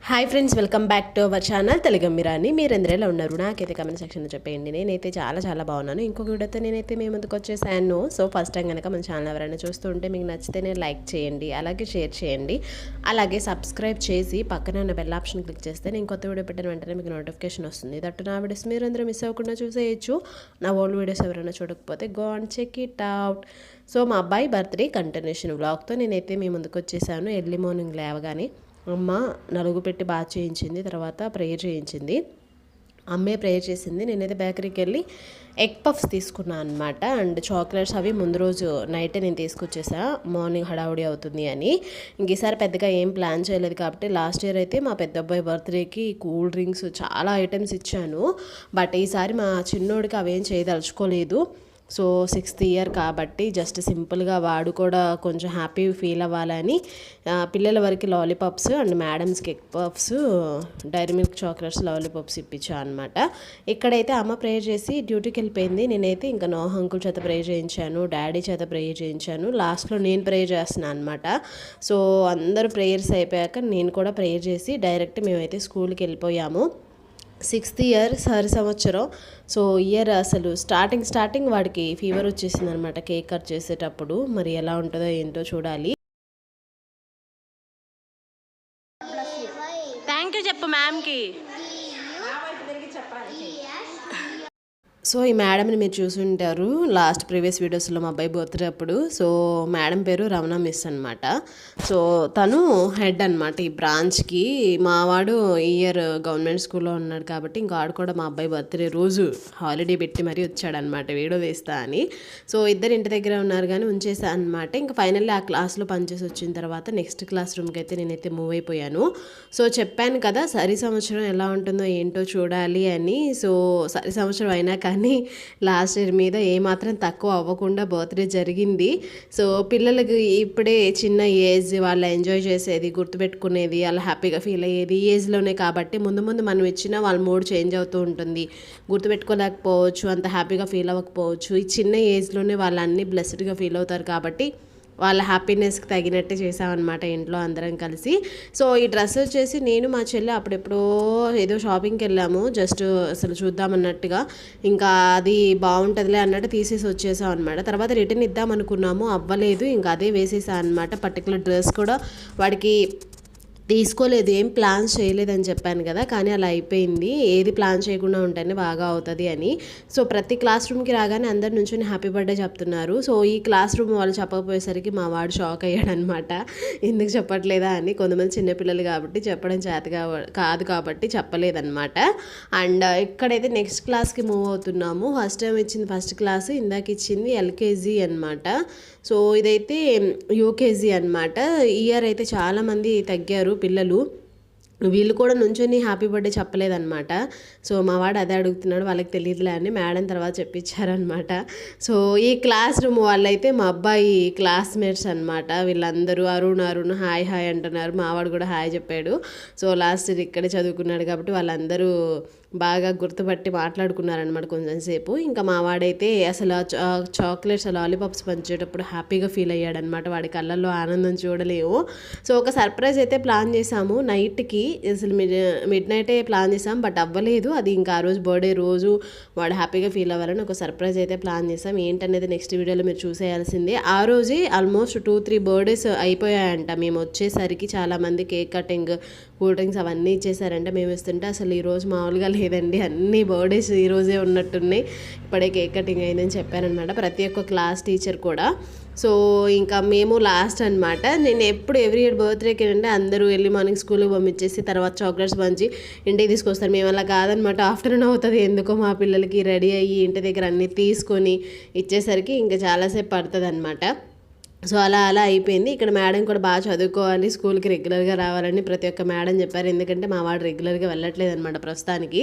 Hi friends, welcome back to our channel Telugammirani. మీరందరూ ఎలా ఉన్నారు? నాకైతే కమెంట్ సెక్షన్లో చెప్పేయండి. నేనైతే చాలా బాగున్నాను. ఇంకొక వీడియోతో నేనైతే మీ ముందుకు వచ్చేసాను. సో ఫస్ట్ టైం కనుక మన ఛానల్ ఎవరైనా చూస్తూ ఉంటే మీకు నచ్చితేనే లైక్ చేయండి, అలాగే షేర్ చేయండి, అలాగే సబ్స్క్రైబ్ చేసి పక్కన ఉన్న బెల్ ఆప్షన్ క్లిక్ చేస్తే నేను కొత్త వీడియో పెట్టిన వెంటనే మీకు నోటిఫికేషన్ వస్తుంది. దట్టు నా వీడియోస్ మీరందరూ మిస్ అవ్వకుండా చూసేయచ్చు. నా ఓల్డ్ వీడియోస్ ఎవరైనా చూడకపోతే go and check it out. So మా అబ్బాయి బర్త్డే కంటిన్యూషన్ వ్లాగ్తో నేనైతే మీ ముందుకు వచ్చేసాను. ఎర్లీ మార్నింగ్ లేవగానే అమ్మ నలుగు పెట్టి బాగా చేయించింది, తర్వాత ప్రేయర్ చేయించింది. అమ్మే ప్రేయర్ చేసింది. నేనైతే బేకరీకి వెళ్ళి ఎగ్ పఫ్స్ తీసుకున్నాను అనమాట. అండ్ చాక్లెట్స్ అవి ముందు రోజు నైటే నేను తీసుకొచ్చేసా, మార్నింగ్ హడావుడి అవుతుంది అని. ఇంక ఈసారి పెద్దగా ఏం ప్లాన్ చేయలేదు కాబట్టి లాస్ట్ ఇయర్ అయితే మా పెద్ద అబ్బాయి బర్త్డేకి కూల్ డ్రింక్స్ చాలా ఐటమ్స్ ఇచ్చాను. బట్ ఈసారి మా చిన్నోడికి అవేం చేయదలుచుకోలేదు. సో 6th ఇయర్ కాబట్టి జస్ట్ సింపుల్గా వాడు కూడా కొంచెం హ్యాపీ ఫీల్ అవ్వాలని పిల్లల వరకు లాలీపాప్స్ అండ్ మేడమ్స్కి egg puffs, Dairy Milk chocolates, lollipops ఇప్పించాను అనమాట. ఇక్కడైతే అమ్మ ప్రేయర్ చేసి డ్యూటీకి వెళ్ళిపోయింది. నేనైతే ఇంకా నోహ అంకుల్ చేత ప్రేయర్ చేయించాను, డాడీ చేత ప్రేయర్ చేయించాను. లాస్ట్లో నేను ప్రేయర్ చేస్తున్నాను అనమాట. సో అందరూ ప్రేయర్స్ అయిపోయాక నేను కూడా ప్రేయర్ చేసి డైరెక్ట్ మేమైతే స్కూల్కి వెళ్ళిపోయాము. 6th ఇయర్ సరి సంవత్సరం. సో ఇయర్ అసలు స్టార్టింగ్ వాడికి ఫీవర్ వచ్చేసింది అనమాట కేక్ కట్ చేసేటప్పుడు. మరి ఎలా ఉంటుందో ఏంటో చూడాలి. థ్యాంక్ యూ చెప్పు మ్యామ్కి. సో ఈ మేడంని మీరు చూసి ఉంటారు లాస్ట్ ప్రీవియస్ వీడియోస్లో మా అబ్బాయి బర్త్డే అప్పుడు. సో మేడం పేరు రమణ మిస్ అనమాట. సో తను హెడ్ అనమాట ఈ బ్రాంచ్కి. మా వాడు ఈ ఇయర్ గవర్నమెంట్ స్కూల్లో ఉన్నాడు కాబట్టి ఇంకా ఆడు కూడా మా అబ్బాయి బర్త్డే రోజు హాలిడే పెట్టి మరీ వచ్చాడనమాట వీడియో వేస్తా అని. సో ఇద్దరు ఇంటి దగ్గర ఉన్నారు కానీ ఉంచేసా అనమాట. ఇంకా ఫైనల్లీ ఆ క్లాస్లో పనిచేసి వచ్చిన తర్వాత నెక్స్ట్ క్లాస్ రూమ్కి అయితే నేనైతే మూవ్ అయిపోయాను. సో చెప్పాను కదా సరి సంవత్సరం ఎలా ఉంటుందో ఏంటో చూడాలి అని. సో సరి సంవత్సరం అయినా కానీ లాస్ట్ ఇయర్ మీద ఏమాత్రం తక్కువ అవ్వకుండా బర్త్డే జరిగింది. సో పిల్లలకి ఇప్పుడే చిన్న ఏజ్, వాళ్ళు ఎంజాయ్ చేసేది, గుర్తుపెట్టుకునేది, వాళ్ళు హ్యాపీగా ఫీల్ అయ్యేది ఈ ఏజ్లోనే కాబట్టి ముందు మనం ఇచ్చినా వాళ్ళ మూడ్ చేంజ్ అవుతూ ఉంటుంది. గుర్తుపెట్టుకోలేకపోవచ్చు, అంత హ్యాపీగా ఫీల్ అవ్వకపోవచ్చు. ఈ చిన్న ఏజ్లోనే వాళ్ళు అన్నీ బ్లెస్డ్గా ఫీల్ అవుతారు కాబట్టి వాళ్ళ హ్యాపీనెస్కి తగినట్టే చేసామన్నమాట ఇంట్లో అందరం కలిసి. సో ఈ డ్రెస్ వచ్చేసి నేను మా చెల్లి అప్పుడెప్పుడో ఏదో షాపింగ్కి వెళ్ళాము, జస్ట్ అసలు చూద్దామన్నట్టుగా. ఇంకా అది బాగుంటుందిలే అన్నట్టు తీసేసి వచ్చేసాం అనమాట. తర్వాత రిటర్న్ ఇద్దాం అనుకున్నాము, అవ్వలేదు. ఇంకా అదే వేసేసాం అనమాట. పర్టికులర్ డ్రెస్ కూడా వాడికి తీసుకోలేదు, ఏం ప్లాన్స్ చేయలేదని చెప్పాను కదా, కానీ అలా అయిపోయింది. ఏది ప్లాన్ చేయకుండా ఉంటేనే బాగా అవుతుంది అని. సో ప్రతి క్లాస్ రూమ్కి రాగానే అందరి నుంచి హ్యాపీ బర్త్డే చెప్తున్నారు. సో ఈ క్లాస్ రూమ్ వాళ్ళు చెప్పకపోయేసరికి మా వాడు షాక్ అయ్యాడనమాట. ఎందుకు చెప్పట్లేదా అని. కొంతమంది చిన్నపిల్లలు కాబట్టి చెప్పడం చేతగా కాదు కాబట్టి చెప్పలేదన్నమాట. అండ్ ఇక్కడైతే నెక్స్ట్ క్లాస్కి మూవ్ అవుతున్నాము. ఫస్ట్ టైం ఇచ్చింది ఫస్ట్ క్లాస్, ఇందాక ఇచ్చింది ఎల్కేజీ అనమాట. సో ఇదైతే యూకేజీ అనమాట. ఇయర్ అయితే చాలామంది తగ్గారు పిల్లలు. వీళ్ళు కూడా నుంచొని హ్యాపీ బర్త్డే చెప్పలేదన్నమాట. సో మా వాడు అదే అడుగుతున్నాడు, వాళ్ళకి తెలియదులే అని మేడం తర్వాత చెప్పించారనమాట. సో ఈ క్లాస్ రూమ్ వాళ్ళైతే మా అబ్బాయి క్లాస్మేట్స్ అనమాట. వీళ్ళందరూ అరుణ్ హాయ్ అంటున్నారు. మా వాడు కూడా హాయ్ చెప్పాడు. సో లాస్ట్ ఇక్కడే చదువుకున్నాడు కాబట్టి వాళ్ళందరూ బాగా గుర్తుపట్టి మాట్లాడుకున్నారనమాట కొంచెం సేపు. ఇంకా మా వాడైతే అసలు చాక్లెట్స్, లాలీపాప్స్ పంచేటప్పుడు హ్యాపీగా ఫీల్ అయ్యాడనమాట. వాడి కళ్ళల్లో ఆనందం చూడలేము. సో ఒక సర్ప్రైజ్ అయితే ప్లాన్ చేసాము నైట్కి. అసలు మిడ్ నైటే ప్లాన్ చేసాం, బట్ అవ్వలేదు. అది ఇంకా ఆ రోజు బర్త్డే రోజు వాడు హ్యాపీగా ఫీల్ అవ్వాలని ఒక సర్ప్రైజ్ అయితే ప్లాన్ చేసాం. ఏంటనేది నెక్స్ట్ వీడియోలో మీరు చూసేయాల్సిందే. ఆ రోజే ఆల్మోస్ట్ 2-3 బర్త్డేస్ అయిపోయాయంట. మేము వచ్చేసరికి చాలామంది కేక్ కటింగ్, కూల్ డ్రింక్స్ అవన్నీ ఇచ్చేసారంటే మేము ఇస్తుంటే అసలు ఈరోజు మామూలుగా లేదండి. అన్ని బర్త్డేస్ ఈరోజే ఉన్నట్టున్నాయి. ఇప్పుడే కేక్ కటింగ్ అయిందని చెప్పారనమాట ప్రతి ఒక్క క్లాస్ టీచర్ కూడా. సో ఇంకా మేము లాస్ట్ అనమాట. నేను ఎప్పుడు ఎవ్రీ ఇయర్ బర్త్డేకి అంటే అందరూ ఎర్లీ మార్నింగ్ స్కూల్కి పంపించేసి తర్వాత చాక్లెట్స్ పంచి ఇంటికి తీసుకొస్తారు. మేము అలా కాదనమాట. ఆఫ్టర్నూన్ అవుతుంది ఎందుకో మా పిల్లలకి రెడీ అయ్యి ఇంటి దగ్గర అన్నీ తీసుకొని ఇచ్చేసరికి ఇంకా చాలాసేపు పడుతుంది అనమాట. సో అలా అయిపోయింది. ఇక్కడ మేడం కూడా బాగా చదువుకోవాలి, స్కూల్కి రెగ్యులర్గా రావాలని ప్రతి ఒక్క మేడం చెప్పారు. ఎందుకంటే మా వాడు రెగ్యులర్గా వెళ్ళట్లేదు అనమాట ప్రస్తుతానికి.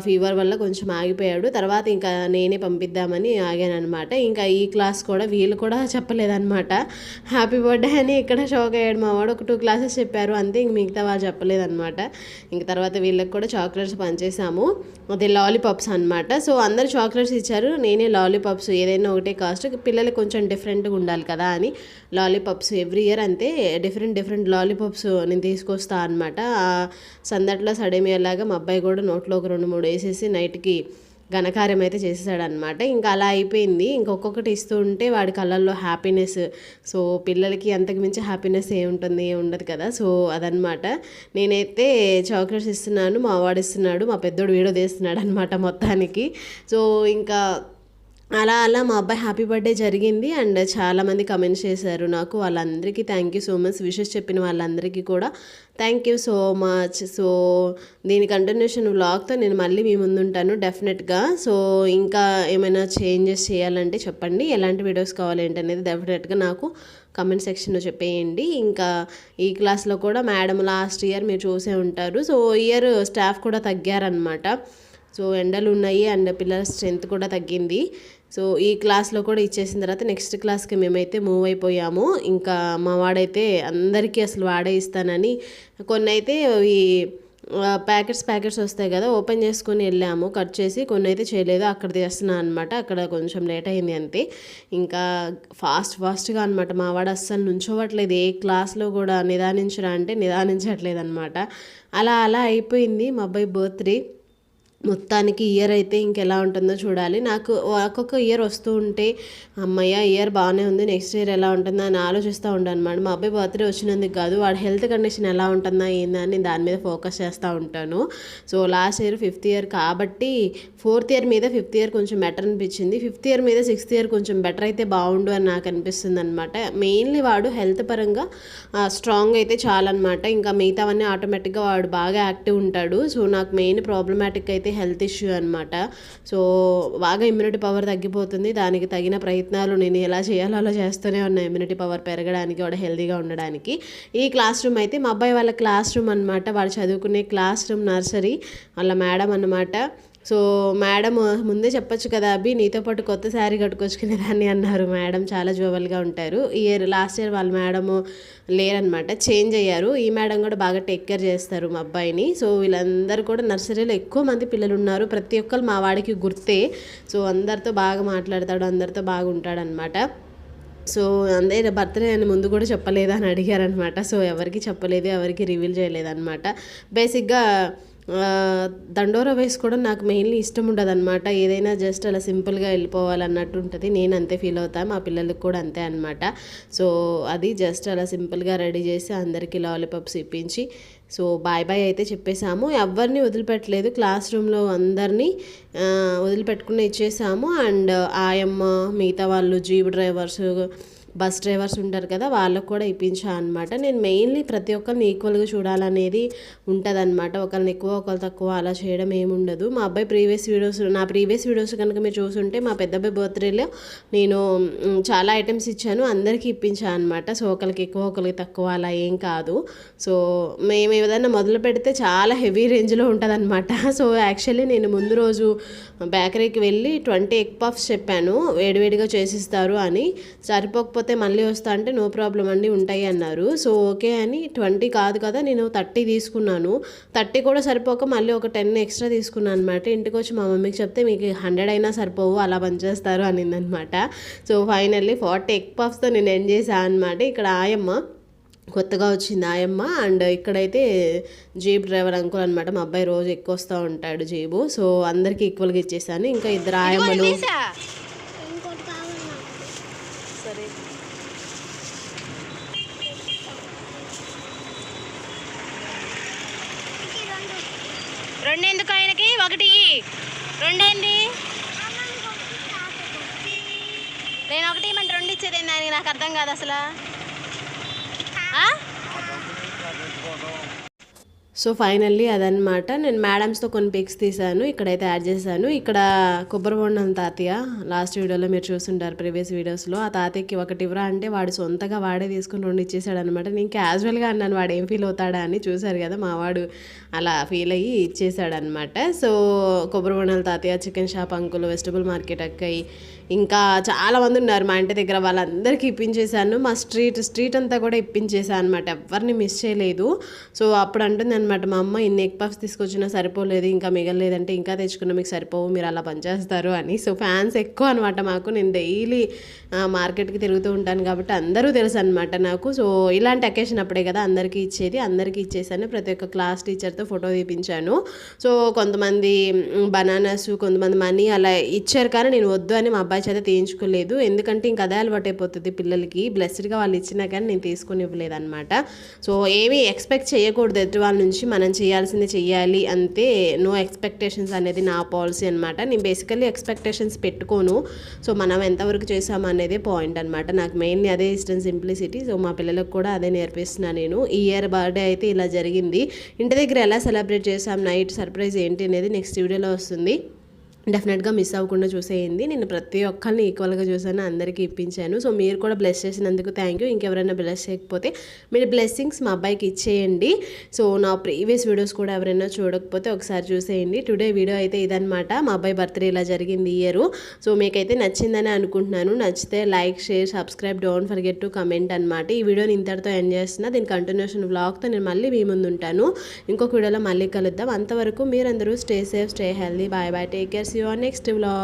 ఫీవర్ వల్ల కొంచెం ఆగిపోయాడు. తర్వాత ఇంకా నేనే పంపిద్దామని ఆగాను అనమాట. ఇంకా ఈ క్లాస్ కూడా వీళ్ళు కూడా చెప్పలేదన్నమాట హ్యాపీ బర్త్డే అని. ఇక్కడ షాక్ అయ్యాడు మా వాడు. ఒక 2 క్లాసెస్ చెప్పారు అంతే, ఇంక మిగతా వాళ్ళు చెప్పలేదన్నమాట. ఇంక తర్వాత వీళ్ళకి కూడా చాక్లెట్స్ పంచేసాము. అదే లాలీపాప్స్ అనమాట. సో అందరు చాక్లెట్స్ ఇచ్చారు, నేనే లాలీపాప్స్. ఏదైనా ఒకటే కాస్ట్, పిల్లలకి కొంచెం డిఫరెంట్గా ఉండాలి కదా కదా అని లాలీపాప్స్ ఎవ్రీ ఇయర్ అంతే డిఫరెంట్ లాలీపాప్స్ నేను తీసుకొస్తాను అనమాట. సందట్లో సడేమియాలాగా మా అబ్బాయి కూడా నోట్లో ఒక 2-3 వేసేసి నైట్కి ఘనకార్యం అయితే చేసేసాడనమాట. ఇంకా అలా అయిపోయింది. ఇంకొకటి ఇస్తూ ఉంటే వాడి కళ్ళల్లో హ్యాపీనెస్. సో పిల్లలకి అంతకు మించి హ్యాపీనెస్ ఏముంటుంది, ఉండదు కదా. సో అదనమాట. నేనైతే చాక్లెట్స్ ఇస్తున్నాను, మా వాడు ఇస్తున్నాడు, మా పెద్దోడు వీడియో తీస్తున్నాడు అనమాట మొత్తానికి. సో ఇంకా అలా మా అబ్బాయి హ్యాపీ బర్త్డే జరిగింది. అండ్ చాలామంది కమెంట్స్ చేశారు నాకు. వాళ్ళందరికీ thank you so much. Wishes చెప్పిన వాళ్ళందరికీ కూడా thank you so much. So దీని కంటిన్యూషన్ వ్లాగ్తో నేను మళ్ళీ మీ ముందుంటాను డెఫినెట్గా. సో ఇంకా ఏమైనా చేంజెస్ చేయాలంటే చెప్పండి, ఎలాంటి వీడియోస్ కావాలి ఏంటనేది డెఫినెట్గా నాకు కమెంట్ సెక్షన్లో చెప్పేయండి. ఇంకా ఈ క్లాస్లో కూడా మేడం లాస్ట్ ఇయర్ మీరు చూసే ఉంటారు. సో ఇయర్ స్టాఫ్ కూడా తగ్గారనమాట. సో ఎండలు ఉన్నాయి అండ్ పిల్లల స్ట్రెంత్ కూడా తగ్గింది. సో ఈ క్లాస్లో కూడా ఇచ్చేసిన తర్వాత నెక్స్ట్ క్లాస్కి మేమైతే మూవ్ అయిపోయాము. ఇంకా మా వాడైతే అందరికీ అసలు వాడే ఇస్తానని కొన్ని అయితే ఈ ప్యాకెట్స్ వస్తాయి కదా, ఓపెన్ చేసుకొని వెళ్ళాము కట్ చేసి. కొన్ని అయితే చేయలేదు, అక్కడ చేస్తున్నాను అనమాట. అక్కడ కొంచెం లేట్ అయింది అంతే. ఇంకా ఫాస్ట్గా అనమాట. మా వాడు అస్సలు నుంచోవట్లేదు ఏ క్లాస్లో కూడా. నిదానించరా అంటే నిదానించట్లేదు అనమాట. అలా అయిపోయింది మా అబ్బాయి బర్త్డే. మొత్తానికి ఇయర్ అయితే ఇంకెలా ఉంటుందో చూడాలి. నాకు ఒక్కొక్క ఇయర్ వస్తూ ఉంటే అమ్మయ్య ఇయర్ బాగానే ఉంది, నెక్స్ట్ ఇయర్ ఎలా ఉంటుందా అని ఆలోచిస్తూ ఉంటాను అనమాట. మా అబ్బాయి బర్త్డే వచ్చినందుకు కాదు, వాడి హెల్త్ కండిషన్ ఎలా ఉంటుందా ఏందా అని దాని మీద ఫోకస్ చేస్తూ ఉంటాను. So last year 5th year కాబట్టి 4th ఇయర్ మీద 5th ఇయర్ కొంచెం బెటర్ అనిపించింది. 5th ఇయర్ మీద 6th ఇయర్ కొంచెం బెటర్ అయితే బాగుండు అని నాకు అనిపిస్తుంది అనమాట. మెయిన్లీ వాడు హెల్త్ పరంగా స్ట్రాంగ్ అయితే చాలన్నమాట. ఇంకా మిగతావన్నీ ఆటోమేటిక్గా వాడు బాగా యాక్టివ్ ఉంటాడు. సో నాకు మెయిన్ ప్రాబ్లమాటిక్ అయితే హెల్త్ ఇష్యూ అనమాట. సో బాగా ఇమ్యూనిటీ పవర్ తగ్గిపోతుంది. దానికి తగిన ప్రయత్నాలు నేను ఎలా చేయాలో అలా చేస్తూనే ఉన్నా, ఇమ్యూనిటీ పవర్ పెరగడానికి, వాడు హెల్తీగా ఉండడానికి. ఈ క్లాస్ రూమ్ అయితే మా అబ్బాయి వాళ్ళ క్లాస్ రూమ్ అనమాట. వాడు చదువుకునే క్లాస్ రూమ్ నర్సరీ వాళ్ళ మేడం అన్నమాట. సో మేడం ముందే చెప్పొచ్చు కదా అభి నీతో పాటు కొత్త శారీ కట్టుకొచ్చుకునేదాన్ని అన్నారు. మేడం చాలా జోవల్గా ఉంటారు. లాస్ట్ ఇయర్ వాళ్ళ మేడము లేరనమాట, చేంజ్ అయ్యారు. ఈ మేడం కూడా బాగా టేక్ కేర్ చేస్తారు మా అబ్బాయిని. సో వీళ్ళందరూ కూడా నర్సరీలో ఎక్కువ మంది పిల్లలు ఉన్నారు. ప్రతి ఒక్కరు మా వాడికి గుర్తే. సో అందరితో బాగా మాట్లాడతాడు, అందరితో బాగా ఉంటాడనమాట. సో అందరి బర్త్డే అని ముందు కూడా చెప్పలేదా అని అడిగారనమాట. సో ఎవరికి చెప్పలేదు, ఎవరికి రివీల్ చేయలేదన్నమాట. బేసిక్గా దండోరా వేసుకోవడం నాకు మెయిన్లీ ఇష్టం ఉండదు అనమాట. ఏదైనా జస్ట్ అలా సింపుల్గా వెళ్ళిపోవాలన్నట్టు ఉంటుంది. నేను అంతే ఫీల్ అవుతాను, మా పిల్లలకు కూడా అంతే అనమాట. సో అది జస్ట్ అలా సింపుల్గా రెడీ చేసి అందరికీ లాలీపాప్స్ ఇప్పించి సో బాయ్ అయితే చెప్పేసాము. ఎవరిని వదిలిపెట్టలేదు, క్లాస్ రూమ్లో అందరినీ వదిలిపెట్టుకుని ఇచ్చేసాము. అండ్ ఆయమ్మ, మిగతా వాళ్ళు, జీప్ డ్రైవర్స్, బస్ డ్రైవర్స్ ఉంటారు కదా, వాళ్ళకు కూడా ఇప్పించా అనమాట. నేను మెయిన్లీ ప్రతి ఒక్కరిని ఈక్వల్గా చూడాలనేది ఉంటుంది అనమాట. ఒకరిని ఎక్కువ ఒకరు తక్కువ అలా చేయడం ఏముండదు. మా అబ్బాయి నా ప్రీవియస్ వీడియోస్ కనుక మీరు చూసుంటే మా పెద్ద అబ్బాయి బర్త్డేలో నేను చాలా ఐటమ్స్ ఇచ్చాను, అందరికీ ఇప్పించాను అనమాట. సో ఒకరికి ఎక్కువ ఒకరికి తక్కువ అలా ఏం కాదు. సో మేము ఏదైనా మొదలు పెడితే చాలా హెవీ రేంజ్లో ఉంటుంది అనమాట. సో యాక్చువల్లీ నేను ముందు రోజు బేకరీకి వెళ్ళి 20 ఎగ్ పఫ్స్ చెప్పాను, వేడివేడిగా చేసిస్తారు అని. సరిపోకపోతే మళ్ళీ వస్తా అంటే నో ప్రాబ్లం అండి ఉంటాయి అన్నారు. సో ఓకే అని 20 కాదు కదా నేను 30 తీసుకున్నాను. 30 కూడా సరిపోక మళ్ళీ ఒక 10 ఎక్స్ట్రా తీసుకున్నాను అనమాట. ఇంటికి వచ్చి మా మమ్మీకి చెప్తే మీకు 100 అయినా సరిపోవు, అలా పనిచేస్తారు అనిందనమాట. సో ఫైనల్లీ 40 ఎగ్ పఫ్స్తో నేను ఎండ్ చేశాను అనమాట. ఇక్కడ ఆయమ్మ కొత్తగా వచ్చింది ఆయమ్మ. అండ్ ఇక్కడైతే జీప్ డ్రైవర్ అంకుల్ అనమాట. మా అబ్బాయి రోజు ఎక్కువ వస్తూ ఉంటాడు జీబు. సో అందరికీ ఈక్వల్గా ఇచ్చేసాను. ఇంకా ఇద్దరు ఆయమ్మలు. సరే రెండెందుకు ఆయనకి ఒకటి రెండేంది నేను ఒకటి ఇవ్వమంటే 2 ఇచ్చేదేంది ఆయనకి, నాకు అర్థం కాదు అసలు. సో ఫైనల్లీ అదనమాట. నేను మేడమ్స్తో కొన్ని పిక్స్ తీశాను, ఇక్కడైతే యాడ్ చేశాను. ఇక్కడ కొబ్బరి బొండం తాతయ్య లాస్ట్ వీడియోలో మీరు చూస్తుంటారు, ప్రీవియస్ వీడియోస్లో. ఆ తాతయ్యకి ఒకటి ఇవ్వరా అంటే వాడు సొంతగా వాడే తీసుకుని 2 ఇచ్చేసాడు అనమాట. నేను క్యాజువల్గా అన్నాను వాడు ఏం ఫీల్ అవుతాడా అని. చూశారు కదా మా వాడు అలా ఫీల్ అయ్యి ఇచ్చేసాడు అనమాట. సో కొబ్బరి బొండాల తాతయ్య, chicken shop uncle, vegetable market అక్కయ్య, ఇంకా చాలామంది ఉన్నారు మా ఇంటి దగ్గర, వాళ్ళందరికీ ఇప్పించేశాను. మా స్ట్రీట్ అంతా కూడా ఇప్పించేసాను అనమాట, ఎవరిని మిస్ చేయలేదు. సో అప్పుడు అంటుంది అనమాట మా అమ్మ, ఇన్ని ఎగ్ పఫ్స్ తీసుకొచ్చినా సరిపోలేదు, ఇంకా మిగలలేదంటే ఇంకా తెచ్చుకున్నా మీకు సరిపోవు, మీరు అలా పనిచేస్తారు అని. సో ఫ్యాన్స్ ఎక్కువ అనమాట మాకు. నేను డైలీ మార్కెట్కి తిరుగుతూ ఉంటాను కాబట్టి అందరూ తెలుసు అనమాట నాకు. సో ఇలాంటి అకేషన్ అప్పుడే కదా అందరికీ ఇచ్చేది, అందరికీ ఇచ్చేసాను. ప్రతి ఒక్క క్లాస్ టీచర్తో ఫోటో తీపించాను. సో కొంతమంది బనానాస్, కొంతమంది మనీ అలా ఇచ్చారు, కానీ నేను వద్దు అని మా అబ్బాయి చేత తీయించుకోలేదు. ఎందుకంటే ఇంకా అదే అలవాటు అయిపోతుంది పిల్లలకి. బ్లెస్డ్గా వాళ్ళు ఇచ్చినా కానీ నేను తీసుకొని ఇవ్వలేదు అనమాట. సో ఏమీ ఎక్స్పెక్ట్ చేయకూడదు ఎదుటి వాళ్ళ నుంచి, మనం చేయాల్సింది చెయ్యాలి అంతే. నో ఎక్స్పెక్టేషన్స్ అనేది నా పాలసీ అనమాట. నేను బేసికల్లీ ఎక్స్పెక్టేషన్స్ పెట్టుకోను. సో మనం ఎంతవరకు చేసాము అనేదే పాయింట్ అనమాట. నాకు మెయిన్లీ అదే ఇష్టం, సింప్లిసిటీ. సో మా పిల్లలకు కూడా అదే నేర్పిస్తున్నాను నేను. ఈ ఇయర్ బర్త్డే అయితే ఇలా జరిగింది. ఇంటి దగ్గర ఎలా సెలబ్రేట్ చేసాం, నైట్ సర్ప్రైజ్ ఏంటి అనేది నెక్స్ట్ వీడియోలో వస్తుంది. డెఫినెట్గా మిస్ అవ్వకుండా చూసేయండి. నేను ప్రతి ఒక్కరిని ఈక్వల్గా చూసాను, అందరికీ ఇప్పించాను. సో మీరు కూడా బ్లెస్ చేసినందుకు థ్యాంక్ యూ. ఇంకెవరైనా బ్లెస్ చేయకపోతే మీరు బ్లెస్సింగ్స్ మా అబ్బాయికి ఇచ్చేయండి. సో నా ప్రీవియస్ వీడియోస్ కూడా ఎవరైనా చూడకపోతే ఒకసారి చూసేయండి. టుడే వీడియో అయితే ఇదనమాట. మా అబ్బాయి బర్త్డే ఇలా జరిగింది ఈ ఇయర్. సో మీకైతే నచ్చిందని అనుకుంటున్నాను. నచ్చితే like, share, subscribe, don't forget to comment అనమాట. ఈ వీడియోని ఇంతటితో ఎండ్ చేస్తున్నా. దీని కంటిన్యూషన్ వ్లాగ్తో నేను మళ్ళీ మీ ముందు ఉంటాను. ఇంకొక వీడియోలో మళ్ళీ కలుద్దాం. అంతవరకు మీరందరూ stay safe, stay healthy. Bye bye, take care. See you on next vlog.